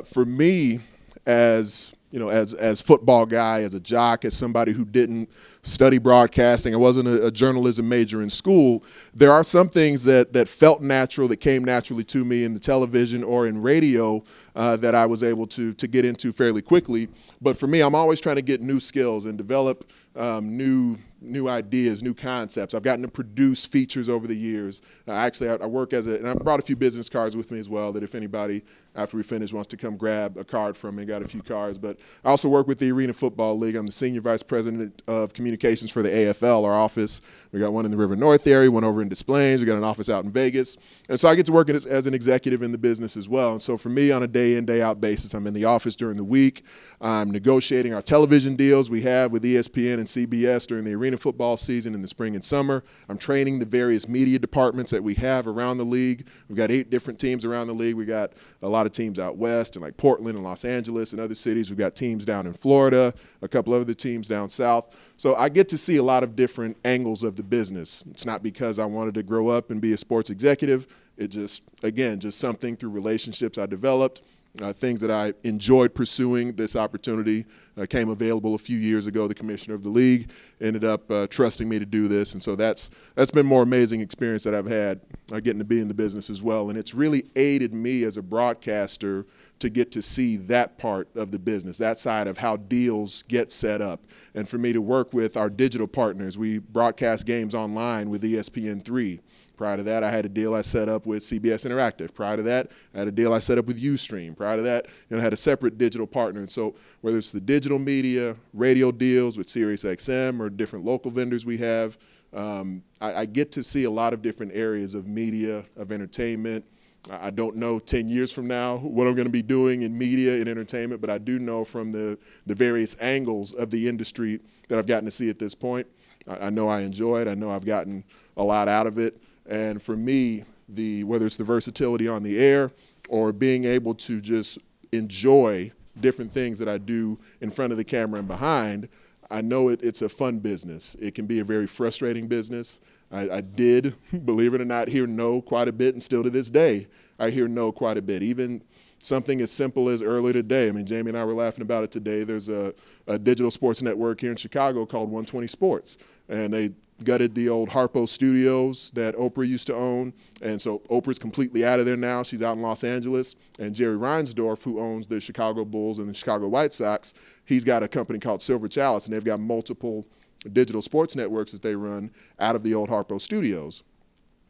For me, as football guy, as a jock, as somebody who didn't study broadcasting, I wasn't a journalism major in school. There are some things that felt natural, that came naturally to me in the television or in radio that I was able to get into fairly quickly. But for me, I'm always trying to get new skills and develop new ideas, new concepts. I've gotten to produce features over the years. I work and I've brought a few business cards with me as well, that if anybody after we finish wants to come grab a card from me, got a few cards. But I also work with the Arena Football League. I'm the Senior Vice President of Communications for the AFL, our office. We got one in the River North area, one over in Des Plaines. We got an office out in Vegas. And so I get to work as an executive in the business as well. And so for me, on a day in, day out basis, I'm in the office during the week. I'm negotiating our television deals we have with ESPN and CBS during the Arena Football season in the spring and summer. I'm training the various media departments that we have around the league. We've got 8 different teams around the league. We got a lot of teams out west and like Portland and Los Angeles and other cities. We've got teams down in Florida, a couple of other teams down south. So I get to see a lot of different angles of the business. It's not because I wanted to grow up and be a sports executive. It just something through relationships I developed. Things that I enjoyed pursuing. This opportunity came available a few years ago. The commissioner of the league ended up trusting me to do this, and so that's been more amazing experience that I've had getting to be in the business as well. And it's really aided me as a broadcaster to get to see that part of the business, that side of how deals get set up, and for me to work with our digital partners. We broadcast games online with ESPN3. Prior to that, I had a deal I set up with CBS Interactive. Prior to that, I had a deal I set up with Ustream. Prior to that, I had a separate digital partner. And so whether it's the digital media, radio deals with SiriusXM or different local vendors we have, I get to see a lot of different areas of media, of entertainment. I don't know 10 years from now what I'm going to be doing in media and entertainment, but I do know from the various angles of the industry that I've gotten to see at this point. I know I enjoy it. I know I've gotten a lot out of it. And for me, whether it's the versatility on the air or being able to just enjoy different things that I do in front of the camera and behind, I know it's a fun business. It can be a very frustrating business. I did, believe it or not, hear no quite a bit, and still to this day, I hear no quite a bit. Even something as simple as earlier today. I mean, Jamie and I were laughing about it today. There's a digital sports network here in Chicago called 120 Sports, and they gutted the old Harpo studios that Oprah used to own. And so Oprah's completely out of there now. She's out in Los Angeles. And Jerry Reinsdorf, who owns the Chicago Bulls and the Chicago White Sox, he's got a company called Silver Chalice, and they've got multiple digital sports networks that they run out of the old Harpo studios.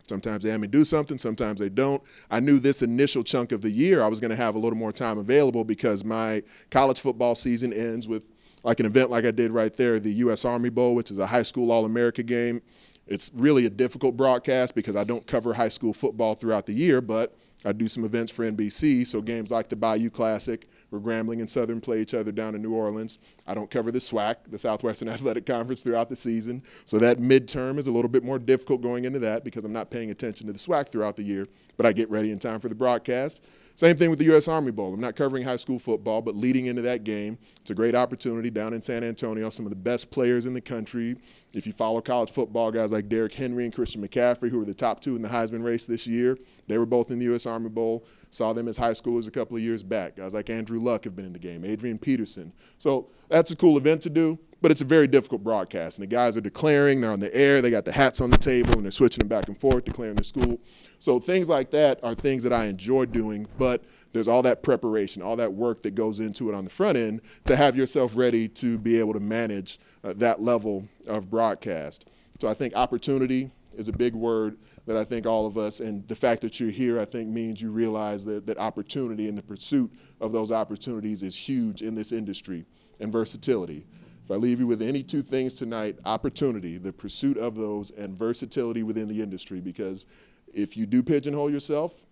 Sometimes they have me do something, sometimes they don't. I knew this initial chunk of the year I was going to have a little more time available because my college football season ends with like an event like I did right there, the U.S. Army Bowl, which is a high school All-America game. It's really a difficult broadcast because I don't cover high school football throughout the year, but I do some events for NBC, so games like the Bayou Classic, where Grambling and Southern play each other down in New Orleans. I don't cover the SWAC, the Southwestern Athletic Conference, throughout the season, so that midterm is a little bit more difficult going into that because I'm not paying attention to the SWAC throughout the year, but I get ready in time for the broadcast. Same thing with the U.S. Army Bowl. I'm not covering high school football, but leading into that game, it's a great opportunity down in San Antonio. Some of the best players in the country. If you follow college football, guys like Derrick Henry and Christian McCaffrey, who were the top 2 in the Heisman race this year, they were both in the U.S. Army Bowl. Saw them as high schoolers a couple of years back. Guys like Andrew Luck have been in the game, Adrian Peterson. So that's a cool event to do, but it's a very difficult broadcast. And the guys are declaring, they're on the air, they got the hats on the table, and they're switching them back and forth, declaring their school. So things like that are things that I enjoy doing, but there's all that preparation, all that work that goes into it on the front end to have yourself ready to be able to manage that level of broadcast. So I think opportunity is a big word that I think all of us, and the fact that you're here, I think means you realize that opportunity and the pursuit of those opportunities is huge in this industry, and versatility. If I leave you with any 2 things tonight, opportunity, the pursuit of those, and versatility within the industry, because if you do pigeonhole yourself,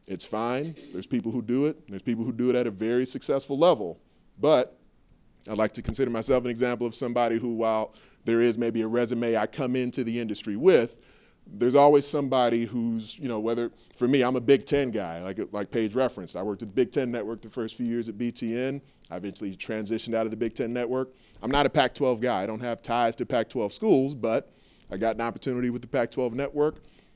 it's fine. There's people who do it. There's people who do it at a very successful level. But I'd like to consider myself an example of somebody who, while there is maybe a resume I come into the industry with, there's always somebody who's, whether, for me, I'm a Big Ten guy, like Paige referenced. I worked at the Big Ten Network the first few years at BTN. I eventually transitioned out of the Big Ten Network. I'm not a Pac-12 guy. I don't have ties to Pac-12 schools, but I got an opportunity with the Pac-12 Network.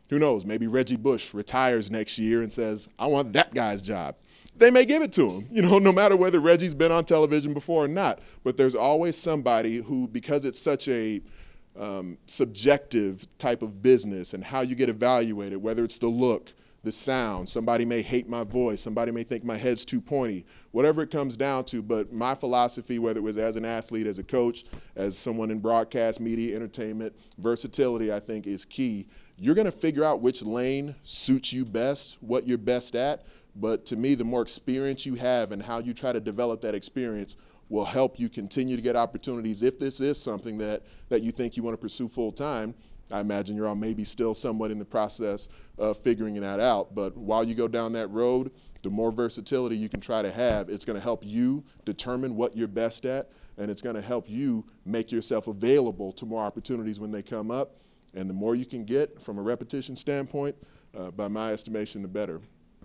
Who knows, maybe Reggie Bush retires next year and says, I want that guy's job. they may give it to him, no matter whether Reggie's been on television before or not. But there's always somebody who, because it's such a subjective type of business and how you get evaluated, whether it's the look, the sound, somebody may hate my voice, somebody may think my head's too pointy, whatever it comes down to. But my philosophy, whether it was as an athlete, as a coach, as someone in broadcast, media, entertainment, versatility, I think is key. You're going to figure out which lane suits you best, what you're best at. But to me, the more experience you have and how you try to develop that experience will help you continue to get opportunities. If this is something that you think you want to pursue full time, I imagine you're all maybe still somewhat in the process of figuring that out. But while you go down that road, the more versatility you can try to have, it's going to help you determine what you're best at, and it's going to help you make yourself available to more opportunities when they come up. And the more you can get from a repetition standpoint, by my estimation, the better.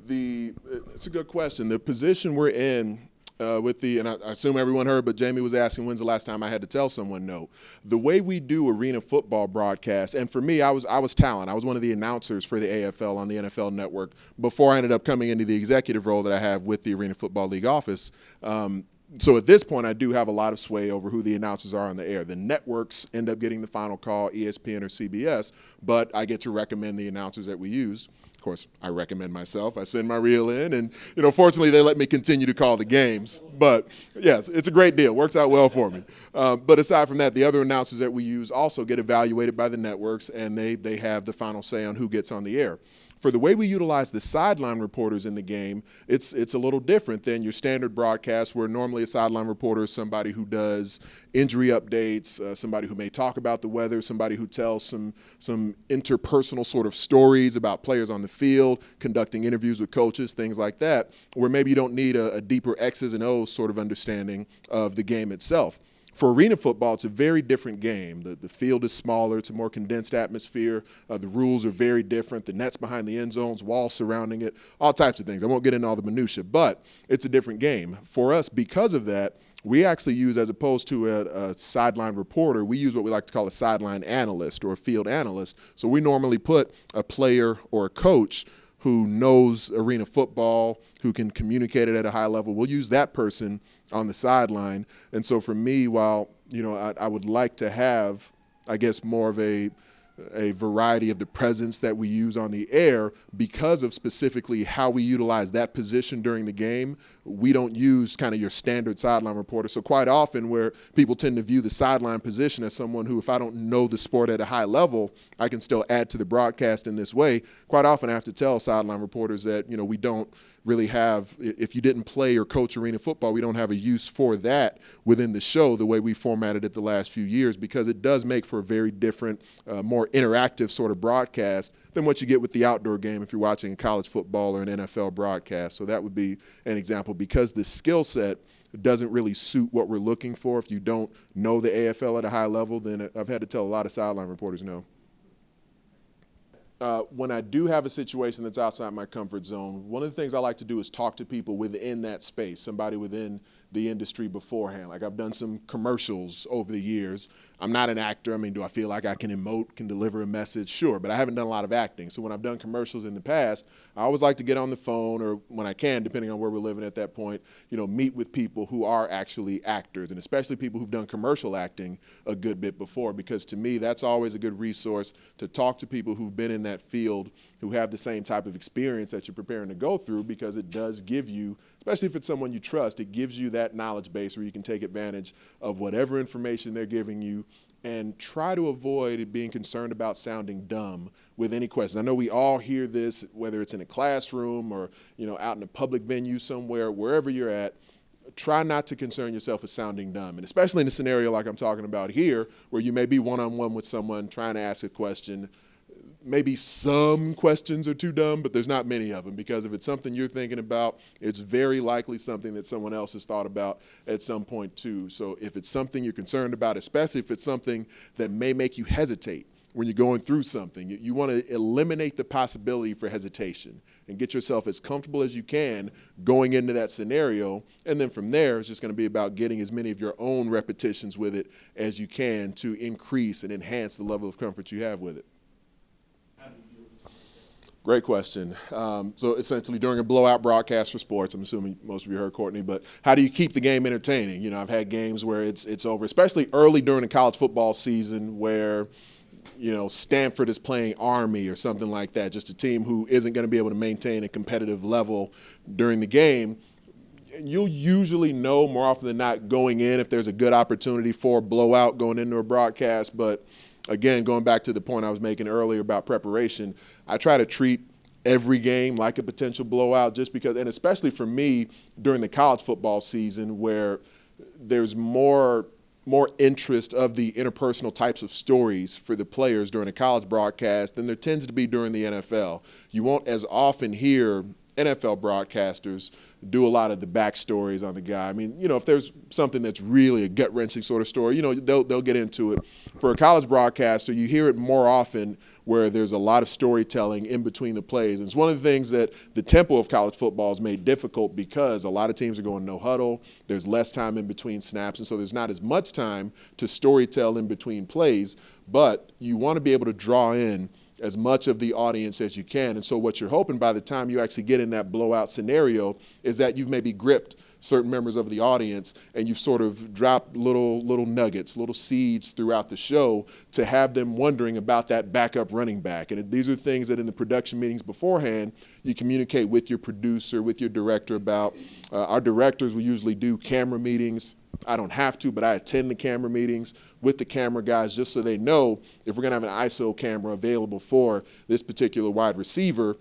It's a good question. The position we're in and I assume everyone heard, but Jamie was asking when's the last time I had to tell someone no. The way we do arena football broadcasts, and for me, I was talent. I was one of the announcers for the AFL on the NFL Network before I ended up coming into the executive role that I have with the Arena Football League office. So at this point, I do have a lot of sway over who the announcers are on the air. The networks end up getting the final call, ESPN or CBS, but I get to recommend the announcers that we use. Of course, I recommend myself. I send my reel in, and fortunately, they let me continue to call the games. But yes, it's a great deal. Works out well for me. But aside from that, the other announcers that we use also get evaluated by the networks, and they have the final say on who gets on the air. For the way we utilize the sideline reporters in the game, it's a little different than your standard broadcast, where normally a sideline reporter is somebody who does injury updates, somebody who may talk about the weather, somebody who tells some interpersonal sort of stories about players on the field, conducting interviews with coaches, things like that, where maybe you don't need a deeper X's and O's sort of understanding of the game itself. For arena football, it's a very different game. The field is smaller. It's a more condensed atmosphere. The rules are very different. The net's behind the end zones, walls surrounding it, all types of things. I won't get into all the minutia, but it's a different game. For us, because of that, we actually use, as opposed to a sideline reporter, we use what we like to call a sideline analyst or a field analyst. So we normally put a player or a coach who knows arena football, who can communicate it at a high level. We'll use that person on the sideline. And so for me, while I would like to have, I guess, more of a variety of the presence that we use on the air, because of specifically how we utilize that position during the game, we don't use kind of your standard sideline reporter. So quite often, where people tend to view the sideline position as someone who, if I don't know the sport at a high level, I can still add to the broadcast in this way. Quite often I have to tell sideline reporters that, we don't really have, if you didn't play or coach arena football, we don't have a use for that within the show the way we formatted it the last few years, because it does make for a very different, more interactive sort of broadcast than what you get with the outdoor game if you're watching college football or an NFL broadcast. So that would be an example, because the skill set doesn't really suit what we're looking for. If you don't know the AFL at a high level, then I've had to tell a lot of sideline reporters no. When I do have a situation that's outside my comfort zone, one of the things I like to do is talk to people within that space, somebody within the industry beforehand. Like, I've done some commercials over the years. I'm not an actor. I mean, do I feel like I can emote, can deliver a message? Sure, but I haven't done a lot of acting. So when I've done commercials in the past, I always like to get on the phone, or when I can, depending on where we're living at that point, meet with people who are actually actors, and especially people who've done commercial acting a good bit before, because to me, that's always a good resource to talk to people who've been in that field, who have the same type of experience that you're preparing to go through, because it does give you, especially if it's someone you trust, it gives you that knowledge base where you can take advantage of whatever information they're giving you, and try to avoid being concerned about sounding dumb with any questions. I know we all hear this, whether it's in a classroom or out in a public venue somewhere, wherever you're at. Try not to concern yourself with sounding dumb, and especially in a scenario like I'm talking about here, where you may be one-on-one with someone trying to ask a question. Maybe some questions are too dumb, but there's not many of them, because if it's something you're thinking about, it's very likely something that someone else has thought about at some point too. So if it's something you're concerned about, especially if it's something that may make you hesitate when you're going through something, you want to eliminate the possibility for hesitation and get yourself as comfortable as you can going into that scenario. And then from there, it's just going to be about getting as many of your own repetitions with it as you can to increase and enhance the level of comfort you have with it. Great question. So essentially during a blowout broadcast for sports, I'm assuming most of you heard Courtney, but how do you keep the game entertaining? You know, I've had games where it's over, especially early during the college football season where, you know, Stanford is playing Army or something like that, just a team who isn't going to be able to maintain a competitive level during the game. You'll usually know more often than not going in if there's a good opportunity for a blowout going into a broadcast. But again, going back to the point I was making earlier about preparation, I try to treat every game like a potential blowout just because, and especially for me during the college football season where there's more interest of the interpersonal types of stories for the players during a college broadcast than there tends to be during the NFL. You won't as often hear NFL broadcasters do a lot of the backstories on the guy. I mean, you know, if there's something that's really a gut-wrenching sort of story, you know, they'll get into it. For a college broadcaster, you hear it more often where there's a lot of storytelling in between the plays. And it's one of the things that the tempo of college football has made difficult because a lot of teams are going no huddle. There's less time in between snaps, and so there's not as much time to storytell in between plays. But you want to be able to draw in as much of the audience as you can. And so what you're hoping by the time you actually get in that blowout scenario is that you've maybe gripped certain members of the audience and you've sort of dropped little nuggets, little seeds throughout the show to have them wondering about that backup running back. And these are things that in the production meetings beforehand, you communicate with your producer, with your director about. Our directors will usually do camera meetings. I don't have to, but I attend the camera meetings with the camera guys just so they know if we're going to have an ISO camera available for this particular wide receiver,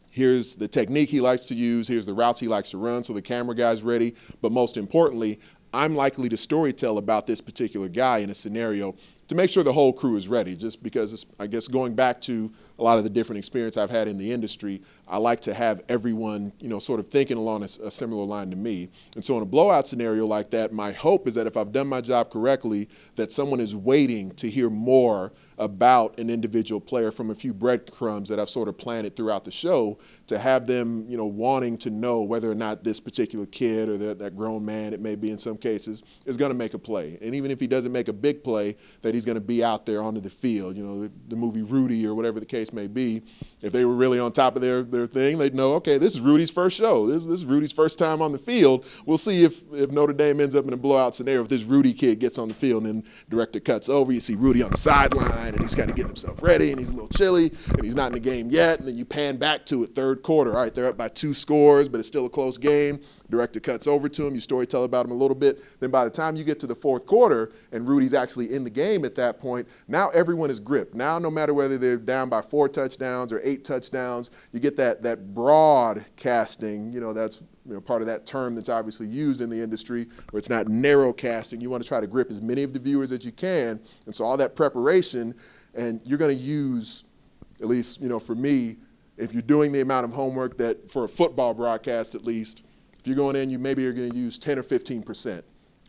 here's the technique he likes to use, here's the routes he likes to run, so the camera guy's ready. But most importantly, I'm likely to storytell about this particular guy in a scenario to make sure the whole crew is ready, just because it's, I guess going back to a lot of the different experience I've had in the industry, I like to have everyone, you know, sort of thinking along a similar line to me. And so in a blowout scenario like that, my hope is that if I've done my job correctly, that someone is waiting to hear more about an individual player from a few breadcrumbs that I've sort of planted throughout the show to have them, you know, wanting to know whether or not this particular kid or that grown man, it may be in some cases, is going to make a play. And even if he doesn't make a big play, that he's going to be out there onto the field. You know, the movie Rudy or whatever the case may be, if they were really on top of their thing, they'd know, okay, this is Rudy's first show. This is Rudy's first time on the field. We'll see if Notre Dame ends up in a blowout scenario, if this Rudy kid gets on the field and then director cuts over, you see Rudy on the sideline and he's got to get himself ready and he's a little chilly and he's not in the game yet, and then you pan back to it, third quarter. All right, they're up by 2 scores, but it's still a close game. Director cuts over to him, you storytell about him a little bit. Then by the time you get to the fourth quarter and Rudy's actually in the game at that point, now everyone is gripped. Now no matter whether they're down by 4 touchdowns or 8 touchdowns, you get that broadcasting, you know, that's, you know, part of that term that's obviously used in the industry, where it's not narrow casting. You want to try to grip as many of the viewers as you can. And so all that preparation, and you're going to use, at least, you know, for me, if you're doing the amount of homework that for a football broadcast at least, if you're going in, you maybe are going to use 10 or 15%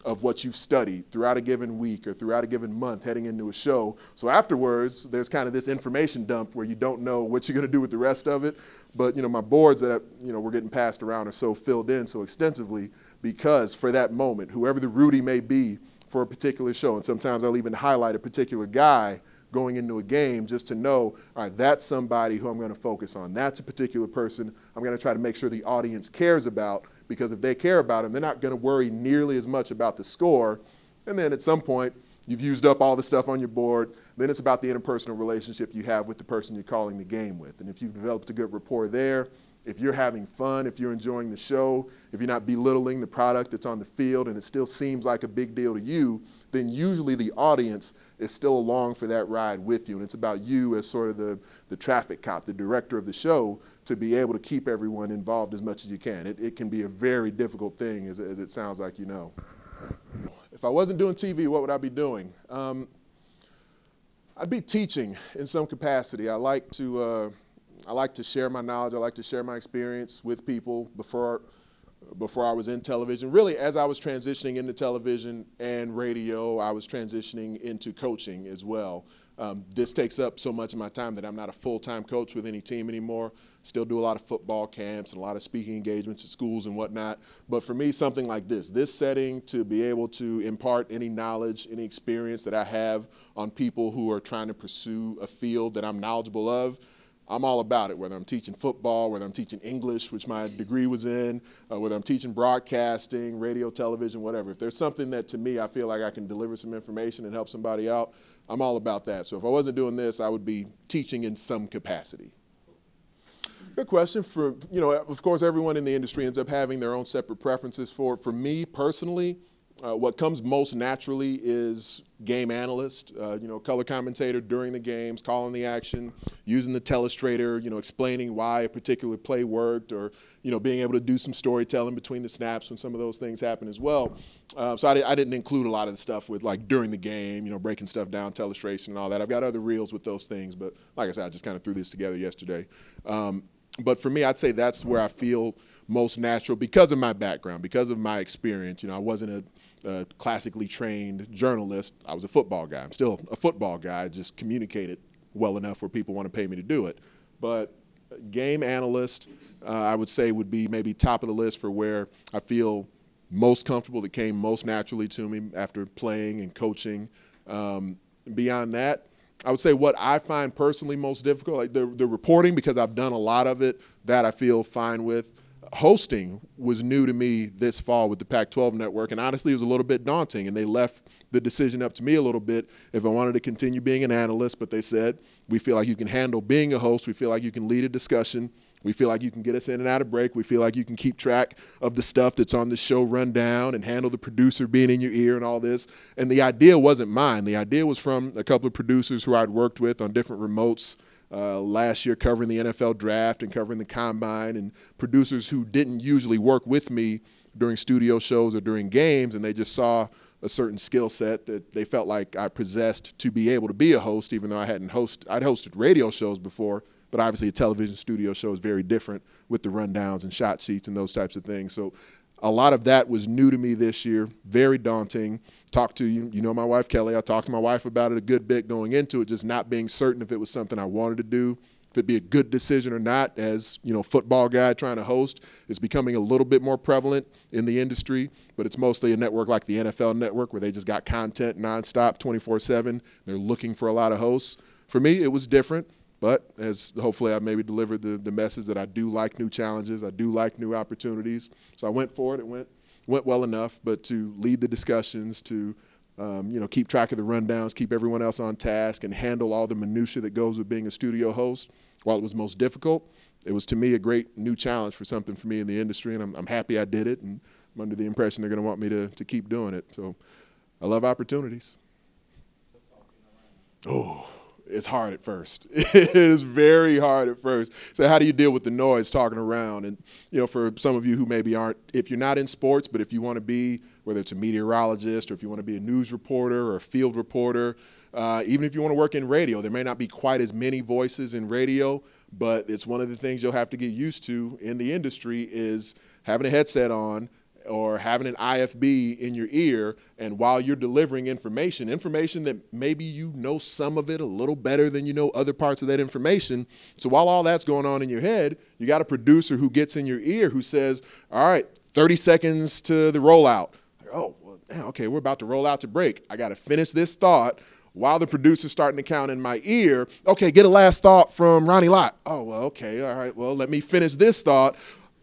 of what you've studied throughout a given week or throughout a given month heading into a show. So afterwards, there's kind of this information dump where you don't know what you're going to do with the rest of it. But, you know, my boards that, you know, we're getting passed around are so filled in so extensively because for that moment, whoever the Rudy may be for a particular show, and sometimes I'll even highlight a particular guy going into a game just to know, all right, that's somebody who I'm going to focus on. That's a particular person I'm going to try to make sure the audience cares about, because if they care about him, they're not going to worry nearly as much about the score. And then at some point, you've used up all the stuff on your board. Then it's about the interpersonal relationship you have with the person you're calling the game with. And if you've developed a good rapport there, if you're having fun, if you're enjoying the show, if you're not belittling the product that's on the field and it still seems like a big deal to you, then usually the audience is still along for that ride with you. And it's about you as sort of the traffic cop, the director of the show, to be able to keep everyone involved as much as you can. It can be a very difficult thing, as it sounds like you know. If I wasn't doing TV, what would I be doing? I'd be teaching in some capacity. I like to share my knowledge. I like to share my experience with people before I was in television. Really, as I was transitioning into television and radio, I was transitioning into coaching as well. This takes up so much of my time that I'm not a full-time coach with any team anymore. Still do a lot of football camps and a lot of speaking engagements at schools and whatnot. But for me, something like this setting, to be able to impart any knowledge, any experience that I have on people who are trying to pursue a field that I'm knowledgeable of, I'm all about it, whether I'm teaching football, whether I'm teaching English, which my degree was in, whether I'm teaching broadcasting, radio, television, whatever. If there's something that to me I feel like I can deliver some information and help somebody out, I'm all about that. So if I wasn't doing this, I would be teaching in some capacity. Good question. Of course, everyone in the industry ends up having their own separate preferences for it. For me personally, what comes most naturally is game analyst, color commentator during the games, calling the action, using the telestrator, explaining why a particular play worked, or, being able to do some storytelling between the snaps when some of those things happen as well. So I didn't include a lot of the stuff with like during the game, breaking stuff down, telestration and all that. I've got other reels with those things, but like I said, I just kind of threw this together yesterday. But for me, I'd say that's where I feel most natural because of my background, because of my experience. I wasn't a classically trained journalist. I was a football guy. I'm still a football guy. I just communicated well enough where people want to pay me to do it. But game analyst, I would say, would be maybe top of the list for where I feel most comfortable, that came most naturally to me after playing and coaching. Beyond that, I would say what I find personally most difficult, like the reporting, because I've done a lot of it, that I feel fine with. Hosting was new to me this fall with the Pac-12 network, and honestly, it was a little bit daunting, and they left the decision up to me a little bit if I wanted to continue being an analyst, but they said, we feel like you can handle being a host, we feel like you can lead a discussion, we feel like you can get us in and out of break, we feel like you can keep track of the stuff that's on the show rundown and handle the producer being in your ear and all this. And the idea wasn't mine. The idea was from a couple of producers who I'd worked with on different remotes last year, covering the NFL draft and covering the combine, and producers who didn't usually work with me during studio shows or during games, and they just saw a certain skill set that they felt like I possessed to be able to be a host, even though I'd hosted radio shows before, but obviously a television studio show is very different with the rundowns and shot sheets and those types of things. So a lot of that was new to me this year, very daunting. Talked to, my wife, Kelly. I talked to my wife about it a good bit going into it, just not being certain if it was something I wanted to do, if it'd be a good decision or not. As, football guy trying to host is becoming a little bit more prevalent in the industry, but it's mostly a network like the NFL network where they just got content nonstop, 24/7. They're looking for a lot of hosts. For me, it was different. But as hopefully I maybe delivered the message that I do like new challenges, I do like new opportunities. So I went for it. It went well enough. But to lead the discussions, to keep track of the rundowns, keep everyone else on task, and handle all the minutia that goes with being a studio host, while it was most difficult, it was to me a great new challenge for something for me in the industry, and I'm happy I did it. And I'm under the impression they're going to want me to keep doing it. So I love opportunities. Oh. It's hard at first. It is very hard at first. So how do you deal with the noise talking around? And, for some of you who maybe aren't, if you're not in sports, but if you want to be, whether it's a meteorologist or if you want to be a news reporter or a field reporter, even if you want to work in radio, there may not be quite as many voices in radio, but it's one of the things you'll have to get used to in the industry is having a headset on, or having an IFB in your ear, and while you're delivering information that maybe some of it a little better than other parts of that information. So while all that's going on in your head, you got a producer who gets in your ear who says, all right, 30 seconds to the rollout. Oh, well, okay, we're about to roll out to break. I got to finish this thought while the producer's starting to count in my ear. Okay, get a last thought from Ronnie Lott. Oh, well, okay, all right, well, let me finish this thought.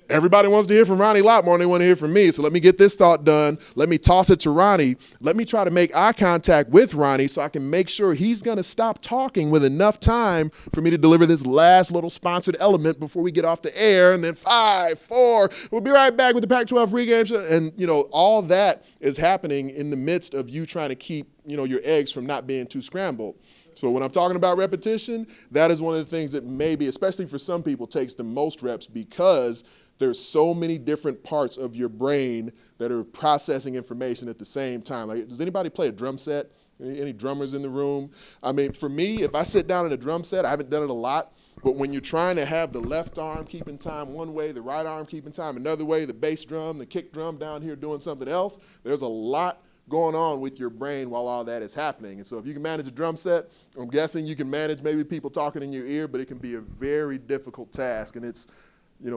Everybody wants to hear from Ronnie Lott more than they want to hear from me, so let me get this thought done. Let me toss it to Ronnie. Let me try to make eye contact with Ronnie so I can make sure he's going to stop talking with enough time for me to deliver this last little sponsored element before we get off the air. And then 5, 4, we'll be right back with the Pac-12 pregame show. And, all that is happening in the midst of you trying to keep, your eggs from not being too scrambled. So when I'm talking about repetition, that is one of the things that maybe, especially for some people, takes the most reps, because there's so many different parts of your brain that are processing information at the same time. Like, does anybody play a drum set? Any drummers in the room? I mean, for me, if I sit down in a drum set, I haven't done it a lot, but when you're trying to have the left arm keeping time one way, the right arm keeping time another way, the bass drum, the kick drum down here doing something else, there's a lot going on with your brain while all that is happening. And so if you can manage a drum set, I'm guessing you can manage maybe people talking in your ear, but it can be a very difficult task. And it's,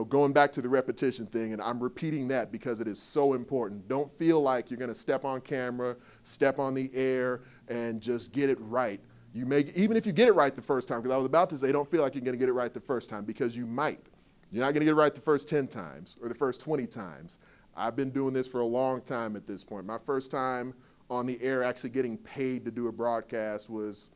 going back to the repetition thing, and I'm repeating that because it is so important. Don't feel like you're going to step on camera, step on the air, and just get it right. You may, even if you get it right the first time, because I was about to say don't feel like you're going to get it right the first time, because you might. You're not going to get it right the first 10 times or the first 20 times. I've been doing this for a long time at this point. My first time on the air actually getting paid to do a broadcast was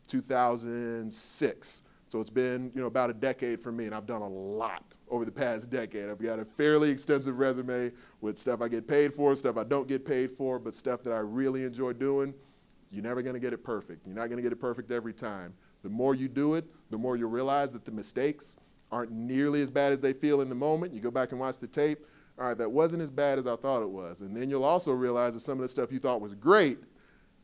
2006. So it's been, about a decade for me, and I've done a lot over the past decade. I've got a fairly extensive resume with stuff I get paid for, stuff I don't get paid for, but stuff that I really enjoy doing. You're never going to get it perfect. You're not going to get it perfect every time. The more you do it, the more you'll realize that the mistakes aren't nearly as bad as they feel in the moment. You go back and watch the tape. All right, that wasn't as bad as I thought it was. And then you'll also realize that some of the stuff you thought was great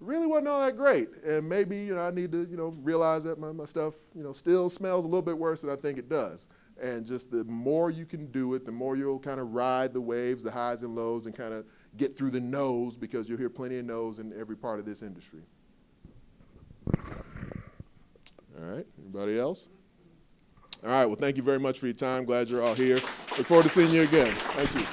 really wasn't all that great. And maybe, I need to, realize that my stuff, still smells a little bit worse than I think it does. And just the more you can do it, the more you'll kind of ride the waves, the highs and lows, and kind of get through the no's, because you'll hear plenty of no's in every part of this industry. All right, anybody else? All right, well, thank you very much for your time. Glad you're all here. Look forward to seeing you again. Thank you.